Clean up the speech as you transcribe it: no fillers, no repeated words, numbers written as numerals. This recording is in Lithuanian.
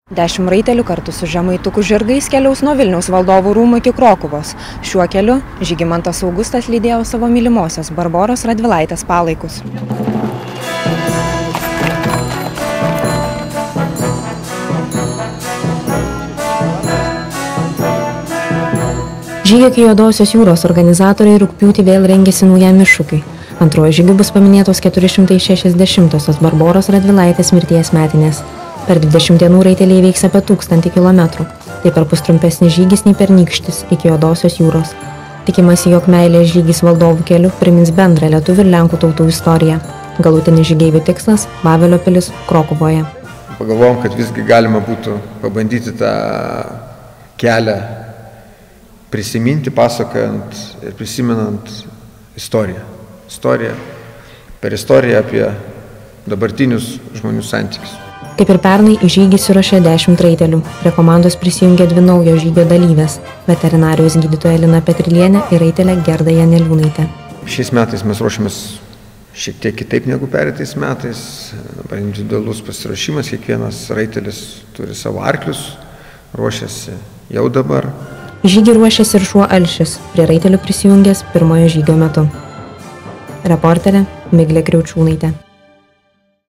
10 raitelių kartu su žemaitukų žirgais keliaus nuo Vilniaus valdovų rūmų iki Krokuvos. Šiuo keliu Žygimantas Augustas lydėjo savo mylimosios Barboros Radvilaitės palaikus. Žygio iki Juodosios jūros organizatoriai rugpjūtį vėl rengėsi naujam iššūkiui. Antruoju žygiu bus paminėtos 460-osios Barboros Radvilaitės mirties metinės. Per 20 dienų raiteliai veiks apie 1000 kilometrų. Tai perpus trumpesnis žygis nei pernykštis iki Juodosios jūros. Tikimasi, jog meilės žygis valdovų keliu primins bendrą lietuvių ir lenkų tautų istoriją. Galutinis žygeivių tikslas – Vavelio pilis Krokuvoje. Pagalvojom, kad visgi galima būtų pabandyti tą kelią prisiminti, pasakojant ir prisimenant istoriją. Per istoriją apie dabartinius žmonių santykius. Kaip ir pernai, į žygį suruošė 10 raitelių. Prie komandos prisijungė 2 naujo žygio dalyvės – veterinarijos gydytoja Lina Petrilienė ir raitelė Gerda Janeliūnaitė. Šiais metais mes ruošiamės šiek tiek kitaip negu pereitais metais. Dabar individualus pasiruošimas, kiekvienas raitelis turi savo arklius, ruošiasi jau dabar. Į žygį ruošiasi ir šuo Alšis, prie raitelių prisijungęs pirmojo žygio metu. Reporterė Miglė Kriaučiūnaitė.